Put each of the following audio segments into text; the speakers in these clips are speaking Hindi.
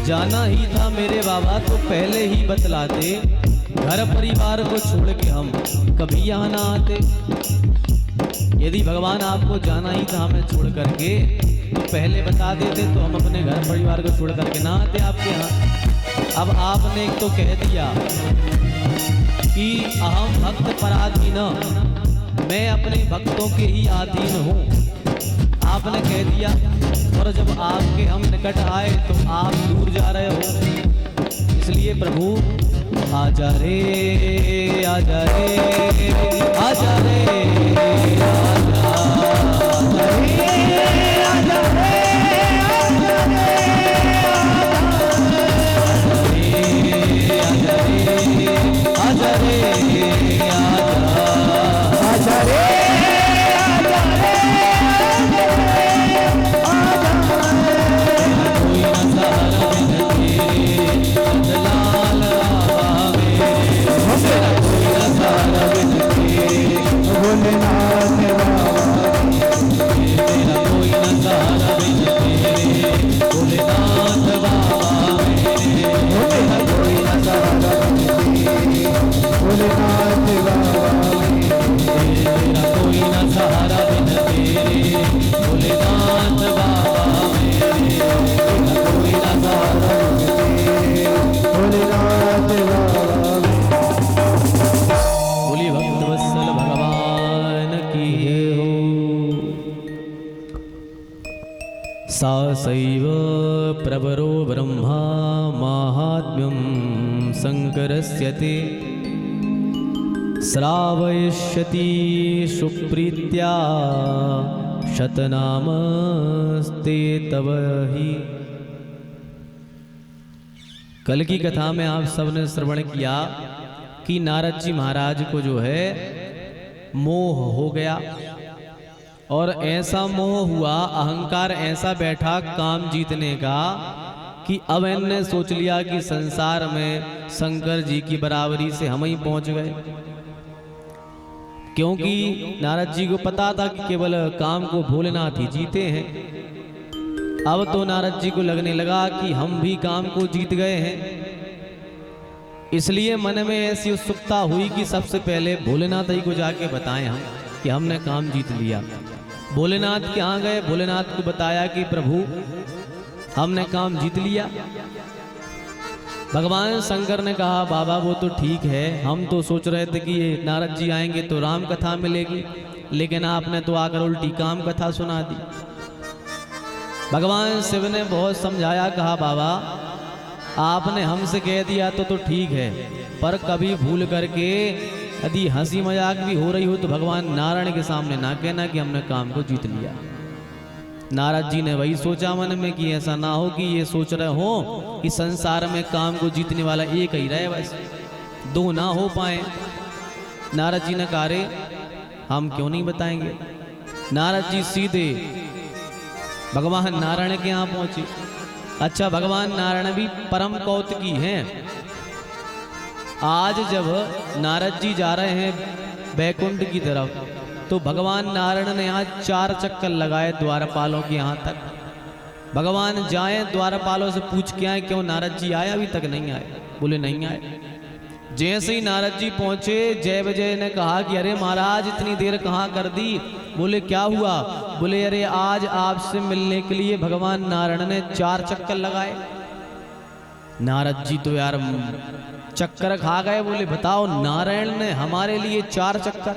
जाना ही था मेरे बाबा तो पहले ही बतलाते, घर परिवार को छोड़ के हम कभी यहाँ ना आते। यदि भगवान आपको जाना ही था हमें छोड़ करके तो पहले बता देते तो हम अपने घर परिवार को छोड़ करके ना आते आपके यहाँ। अब आपने एक तो कह दिया कि अहम भक्त पराधीन, मैं अपने भक्तों के ही अधीन हूँ, आपने कह दिया। और जब आपके हम निकट आए तो आप दूर जा रहे हो, इसलिए प्रभु आजा रे आजा रे आजा रे आजा रे आजा रे आजा रे आजा रे सैव प्रवरो ब्रह्मा माहात्म्यं शंकरस्य ते श्रावयिष्यति सुप्रीत्या शतनामस्ते तव ही। कल की कथा में आप सबने श्रवण किया कि नारद जी महाराज को जो है मोह हो गया, और ऐसा मोह हुआ, अहंकार ऐसा बैठा काम जीतने का कि अब इन्होंने सोच लिया कि संसार में शंकर जी की बराबरी से हम ही पहुंच गए। क्योंकि नारद जी को पता था कि केवल काम को भोलेनाथ ही जीते हैं। अब तो नारद जी को लगने लगा कि हम भी काम को जीत गए हैं, इसलिए मन में ऐसी उत्सुकता हुई कि सबसे पहले भोलेनाथ ही को जाके बताएं हम कि हमने काम जीत लिया। भोलेनाथ के यहाँ गए, भोलेनाथ को बताया कि प्रभु हमने काम जीत लिया। भगवान शंकर ने कहा बाबा वो तो ठीक है, हम तो सोच रहे थे कि ये नारद जी आएंगे तो राम कथा मिलेगी, लेकिन आपने तो आकर उल्टी काम कथा सुना दी। भगवान शिव ने बहुत समझाया, कहा बाबा आपने हमसे कह दिया तो ठीक है, पर कभी भूल करके यदि हंसी मजाक भी हो रही हो तो भगवान नारायण के सामने ना कहना कि हमने काम को जीत लिया। नारद जी ने वही सोचा मन में कि ऐसा ना हो कि ये सोच रहे हो कि संसार में काम को जीतने वाला एक ही रहे, बस दो ना हो पाए। नारद जी ने कहा रे हम क्यों नहीं बताएंगे। नारद जी सीधे भगवान नारायण के यहाँ पहुंचे। अच्छा, भगवान नारायण भी परम कौतुकी हैं। आज जब नारद जी जा रहे हैं बैकुंठ की तरफ तो भगवान नारायण ने यहाँ 4 चक्कर लगाए द्वारपालों के यहाँ तक। भगवान जाए द्वारपालों से पूछ के आए क्यों नारद जी आए, अभी तक नहीं आए। बोले नहीं आए। जैसे ही नारद जी पहुंचे जय विजय ने कहा कि अरे महाराज इतनी देर कहाँ कर दी। बोले क्या हुआ। बोले अरे आज आपसे मिलने के लिए भगवान नारायण ने 4 चक्कर लगाए। नारद जी तो यार चक्कर खा गए। बोले बताओ नारायण ने हमारे लिए 4 चक्कर।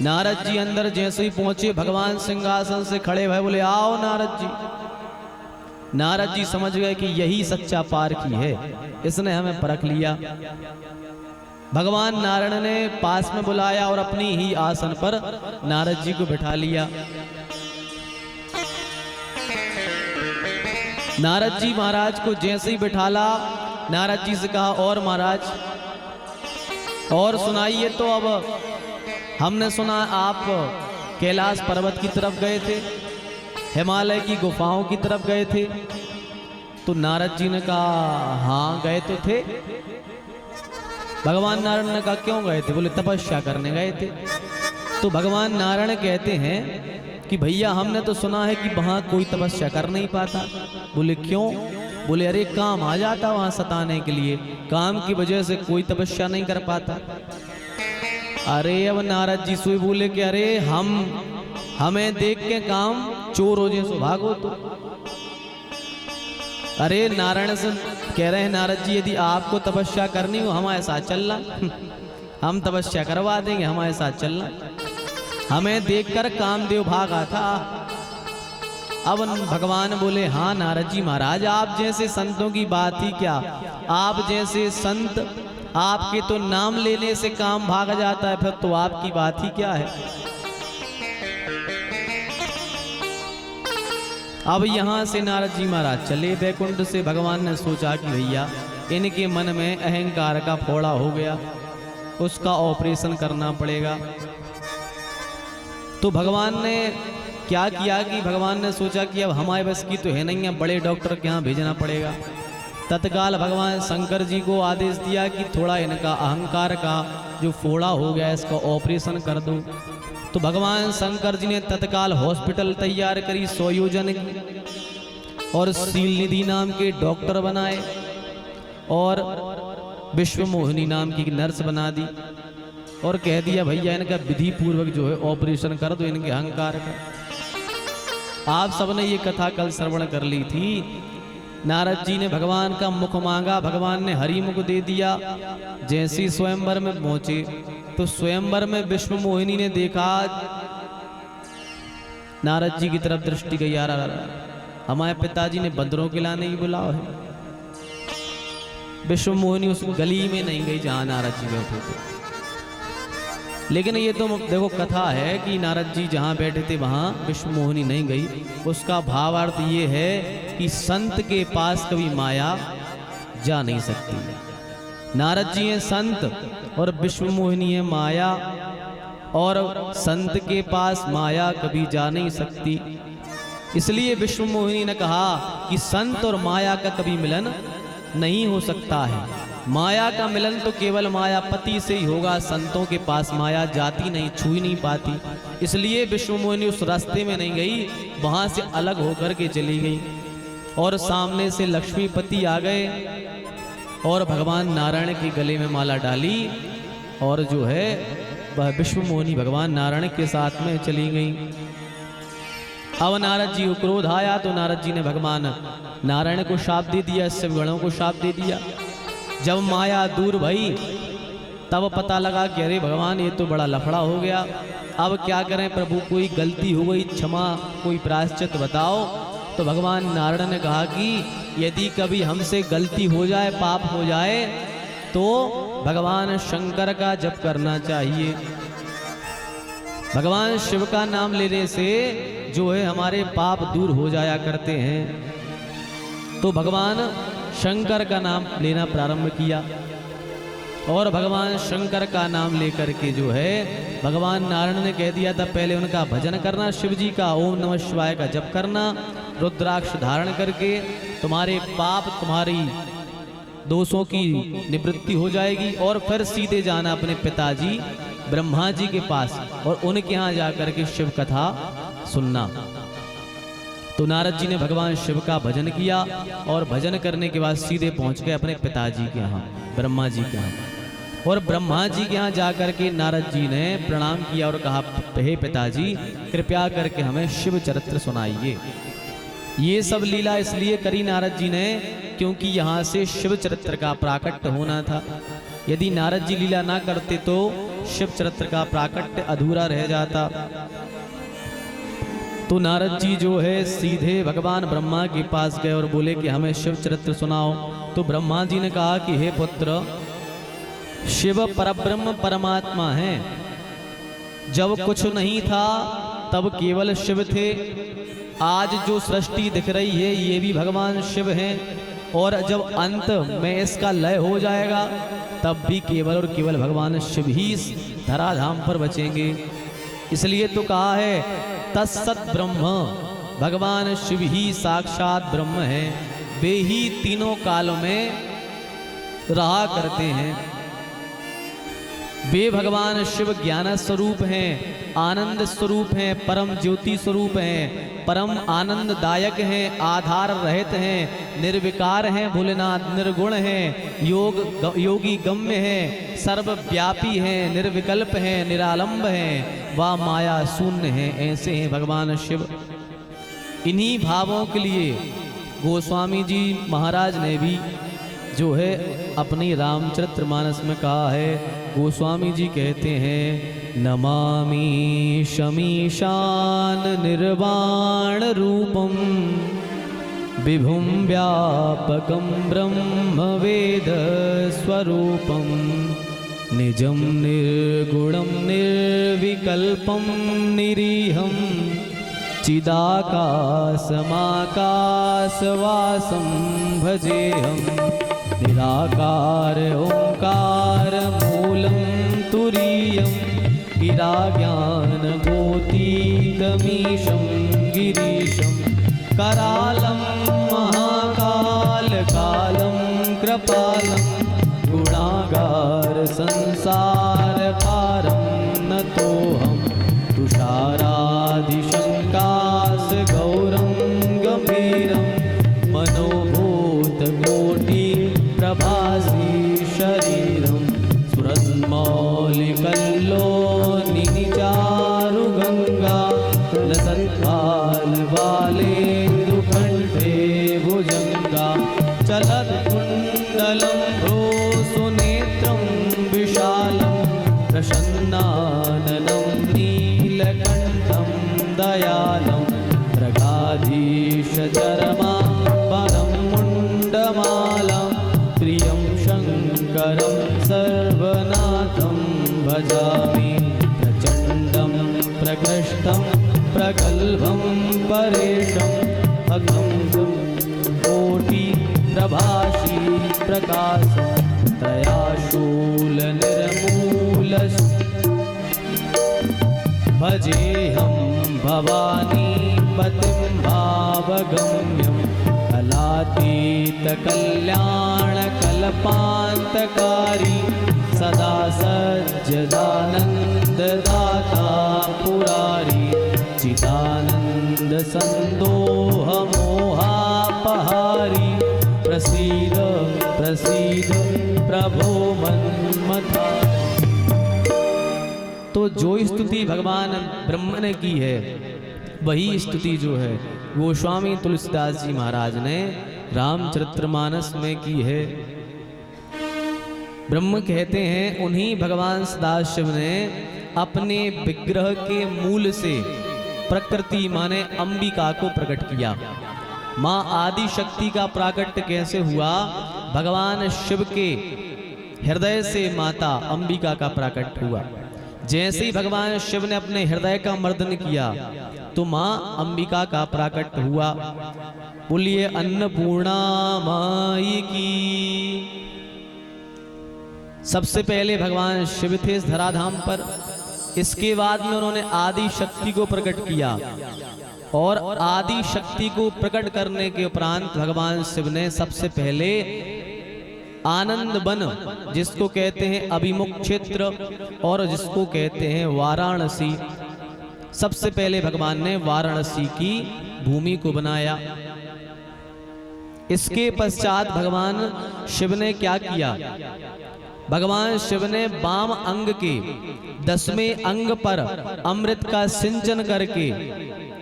नारद जी अंदर जैसे ही पहुंचे भगवान सिंहासन से खड़े हुए बोले आओ नारद जी। नारद जी समझ गए कि यही सच्चा पारखी है, इसने हमें परख लिया। भगवान नारायण ने पास में बुलाया और अपनी ही आसन पर नारद जी को बिठा लिया। नारद जी महाराज को जैसे ही बिठाला, नारद जी से कहा और महाराज और सुनाइए। तो अब हमने सुना आप कैलाश पर्वत की तरफ गए थे, हिमालय की गुफाओं की तरफ गए थे। तो नारद जी ने कहा हाँ गए तो थे। भगवान नारायण ने कहा क्यों गए थे। बोले तपस्या करने गए थे। तो भगवान नारायण कहते हैं कि भैया हमने तो सुना है कि वहां कोई तपस्या कर नहीं पाता। बोले क्यों। बोले अरे काम आ जाता वहां सताने के लिए, काम की वजह से कोई तपस्या नहीं कर पाता। अरे अब नारद जी सोई बोले कि अरे हमें देख के काम चोर हो जैसो भागो तो। अरे नारायण से कह रहे हैं नारद जी यदि आपको तपस्या करनी हो हमारे साथ चलना, हम तपस्या करवा देंगे, हमारे साथ चलना। हमें देखकर कामदेव भागा था। अब भगवान बोले हाँ नारद जी महाराज, आप जैसे संतों की बात ही क्या, आप जैसे संत, आपके तो नाम लेने से काम भाग जाता है, फिर तो आपकी बात ही क्या है। अब यहां से नारद जी महाराज चले बैकुंठ से। भगवान ने सोचा कि भैया इनके मन में अहंकार का फोड़ा हो गया, उसका ऑपरेशन करना पड़ेगा। तो भगवान ने क्या किया कि भगवान ने सोचा कि अब हमारे बस की तो है नहीं है, बड़े डॉक्टर के यहाँ भेजना पड़ेगा। तत्काल भगवान शंकर जी को आदेश दिया कि थोड़ा इनका अहंकार का जो फोड़ा हो गया इसका ऑपरेशन कर दो। तो भगवान शंकर जी ने तत्काल हॉस्पिटल तैयार करी, 100 योजन की, और शील निधि नाम के डॉक्टर बनाए और विश्व मोहिनी नाम की नर्स बना दी और कह दिया भैया इनका विधि पूर्वक जो है ऑपरेशन कर दो इनके अहंकार का। आप सबने ये कथा कल श्रवण कर ली थी। नारद जी ने भगवान का मुख मांगा, भगवान ने हरि मुख दे दिया। जैसे ही स्वयंवर में पहुंचे तो स्वयंवर में विश्व मोहिनी ने देखा, नारद जी की तरफ दृष्टि गई, यार हमारे पिताजी ने बंदरों के लाने ही बुलाओ है। विश्व मोहिनी उस गली में नहीं गई जहां नारद जी बैठे थे। लेकिन ये तो देखो कथा है कि नारद जी जहां बैठे थे वहां विश्व मोहिनी नहीं गई। उसका भावार्थ ये है कि संत के पास कभी माया जा नहीं सकती। नारद जी हैं संत और विश्व मोहिनी है माया, और संत के पास माया कभी जा नहीं सकती। इसलिए विश्व मोहिनी ने कहा कि संत और माया का कभी मिलन नहीं हो सकता है। माया का मिलन तो केवल मायापति से ही होगा, संतों के पास माया जाती नहीं, छू ही नहीं पाती। इसलिए विश्व मोहिनी उस रास्ते में नहीं गई, वहां से अलग होकर के चली गई। और सामने से लक्ष्मीपति आ गए और भगवान नारायण के गले में माला डाली, और जो है वह विश्व मोहिनी भगवान नारायण के साथ में चली गई। अब नारद जी को क्रोध आया तो नारद जी ने भगवान नारायण को शाप दे दिया, शिवगणों को शाप दे दिया। जब माया दूर भई तब पता लगा कि अरे भगवान ये तो बड़ा लफड़ा हो गया, अब क्या करें प्रभु, कोई गलती हो गई, क्षमा, कोई प्रायश्चित बताओ। तो भगवान नारायण ने कहा कि यदि कभी हमसे गलती हो जाए, पाप हो जाए, तो भगवान शंकर का जप करना चाहिए। भगवान शिव का नाम लेने से जो है हमारे पाप दूर हो जाया करते हैं। तो भगवान शंकर का नाम लेना प्रारंभ किया, और भगवान शंकर का नाम लेकर के जो है भगवान नारायण ने कह दिया था पहले उनका भजन करना, शिव जी का ओम नमः शिवाय का जप करना, रुद्राक्ष धारण करके तुम्हारे पाप, तुम्हारी दोषों की निवृत्ति हो जाएगी। और फिर सीधे जाना अपने पिताजी ब्रह्मा जी के पास और उनके यहाँ जाकर के शिव कथा सुनना। तो नारद जी ने भगवान शिव का भजन किया, और भजन करने के बाद सीधे पहुंच गए अपने पिताजी के यहाँ, ब्रह्मा जी के यहाँ। और ब्रह्मा जी के यहाँ जाकर के नारद जी ने प्रणाम किया और कहा, हे पिताजी कृपया करके हमें शिव चरित्र सुनाइए। ये सब लीला इसलिए करी नारद जी ने क्योंकि यहाँ से शिव चरित्र का प्राकट्य होना था। यदि नारद जी लीला ना करते तो शिव चरित्र का प्राकट्य अधूरा रह जाता। तो नारद जी जो है सीधे भगवान ब्रह्मा के पास गए और बोले कि हमें शिव चरित्र सुनाओ। तो ब्रह्मा जी ने कहा कि हे पुत्र, शिव परब्रह्म परमात्मा है। जब कुछ नहीं था तब केवल शिव थे। आज जो सृष्टि दिख रही है ये भी भगवान शिव हैं, और जब अंत में इसका लय हो जाएगा तब भी केवल और केवल भगवान शिव ही इस धराधाम पर बचेंगे। इसलिए तो कहा है तत्सत ब्रह्म, भगवान शिव ही साक्षात ब्रह्म है, वे ही तीनों कालों में रहा करते हैं। वे भगवान शिव ज्ञान स्वरूप हैं, आनंद स्वरूप हैं, परम ज्योति स्वरूप हैं, परम आनंददायक हैं, आधार रहित हैं, निर्विकार हैं, भोलेनाथ निर्गुण हैं, योगी गम्य हैं, सर्वव्यापी हैं, निर्विकल्प हैं, निरालंब हैं, वा माया शून्य हैं। ऐसे हैं भगवान शिव। इन्हीं भावों के लिए गोस्वामी जी महाराज ने भी जो है अपनी रामचरितमानस में कहा है। गोस्वामी जी कहते हैं, नमामि शमीशान निर्वाण रूपम विभुम व्यापकम ब्रह्म वेद स्वरूपम निजम निर्गुणम निर्विकल्पम निरीहम चिदाकाशमाकाशवासं भजेऽहं निराकार ओंकार मूलं तुरीयं गिराज्ञानगोतीतमीशं गिरीशं करालं महाकालकालं कृपालं गुणागार संसारकारं नतोऽहं तुषारादिशङ्कास गौरं गंभीरं मनोभूतकोटि प्रभासी शरीरं स्फुरन्मौलिकल्लोनिचारुगङ्गा लसत्कालबालेन्दुकण्ठे भुजङ्गा चलत्कुण्डलं भ्रूसुनेत्रं विशालं प्रसन्नाननं नीलकण्ठं दयालं प्रगाधीशचरमाम्बरं मुण्डमालां प्रियं शङ्करं सर्वनाथं भजामि प्रचण्डं प्रकृष्टं प्रगल्भं परेशं भगं कोटि प्रभासी प्रकाशं त्रयाशूलनिर्मूल भजेऽहं भवानी पतिं भावगम्यं कलातीतकल्याणकल्पान्तकारी सदा सज्जदानन्ददाता पुरारी चिदानन्दसन्दोहमोहापहारी प्रसीद प्रसीद प्रभो मन्मथारी। तो जो स्तुति भगवान ब्रह्म ने की है वही स्तुति जो है गोस्वामी तुलसीदास जी महाराज ने रामचरितमानस में की है। ब्रह्म कहते हैं उन्हीं भगवान सदाशिव ने अपने विग्रह के मूल से प्रकृति माने अंबिका को प्रकट किया। माँ आदि शक्ति का प्राकट्य कैसे हुआ? भगवान शिव के हृदय से माता अंबिका का प्राकट्य हुआ। जैसे ही भगवान शिव ने अपने हृदय का मर्दन किया तो मां अंबिका का प्राकट्य हुआ। बोलिए अन्नपूर्णा माई की। सबसे पहले भगवान शिव थे इस धराधाम पर, इसके बाद में उन्होंने आदि शक्ति को प्रकट किया और आदि शक्ति को प्रकट करने के उपरांत भगवान शिव ने सबसे पहले आनंद वन, जिसको कहते हैं अभिमुख क्षेत्र और जिसको कहते हैं वाराणसी, सबसे पहले भगवान ने वाराणसी की भूमि को बनाया। इसके पश्चात भगवान शिव ने क्या किया? भगवान शिव ने वाम अंग के 10वें अंग पर अमृत का सिंचन करके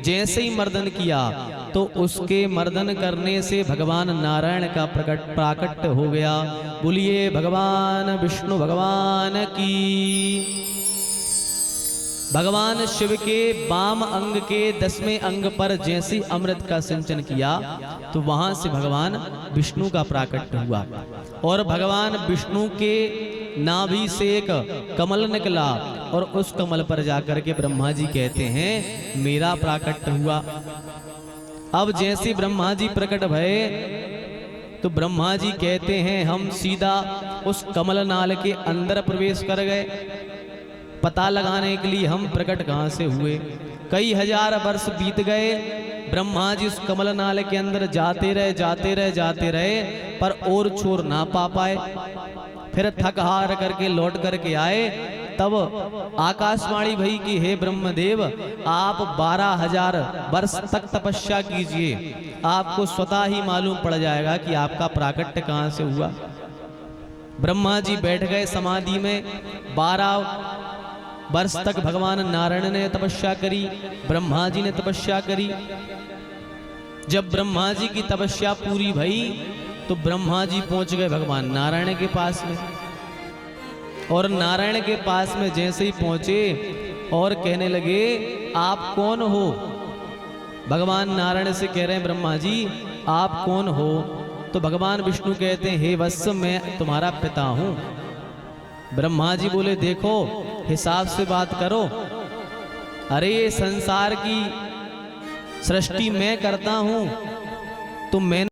जैसे ही मर्दन किया तो उसके मर्दन करने से भगवान नारायण का प्राकट्य हो गया। बोलिए भगवान विष्णु भगवान की। भगवान शिव के वाम अंग के 10वें अंग पर जैसे अमृत का सिंचन किया तो वहां से भगवान विष्णु का प्राकट्य हुआ और भगवान विष्णु के नाभि से एक कमल निकला और उस कमल पर जाकर के ब्रह्मा जी कहते हैं मेरा प्राकट्य हुआ। अब जैसे ब्रह्मा जी प्रकट भये तो ब्रह्मा जी कहते हैं हम सीधा उस कमल नाल के अंदर प्रवेश कर गए पता लगाने के लिए हम प्रकट कहां से हुए। कई हजार वर्ष बीत गए, ब्रह्मा जी उस कमल नाल के अंदर जाते रहे पर और छोर ना पा पाए। फिर थक हार करके लौट करके आए तब आकाशवाणी भई कि हे ब्रह्मदेव, आप 12,000 वर्ष तक तपस्या कीजिए, आपको स्वतः ही मालूम पड़ जाएगा कि आपका प्राकट्य कहाँ से हुआ। ब्रह्मा जी बैठ गए समाधि में। 12 वर्ष तक भगवान नारायण ने तपस्या करी, ब्रह्मा जी ने तपस्या करी। जब ब्रह्मा जी की तपस्या पूरी भई तो ब्रह्मा जी पहुंच गए भगवान नारायण के पास में। और नारायण के पास में जैसे ही पहुंचे और कहने लगे, आप कौन हो? भगवान नारायण से कह रहे हैं, ब्रह्मा जी आप कौन हो? तो भगवान विष्णु कहते हैं, हे वत्स, मैं तुम्हारा पिता हूं। ब्रह्मा जी बोले, देखो हिसाब से बात करो। अरे ये संसार की सृष्टि मैं करता हूं, तो मैंने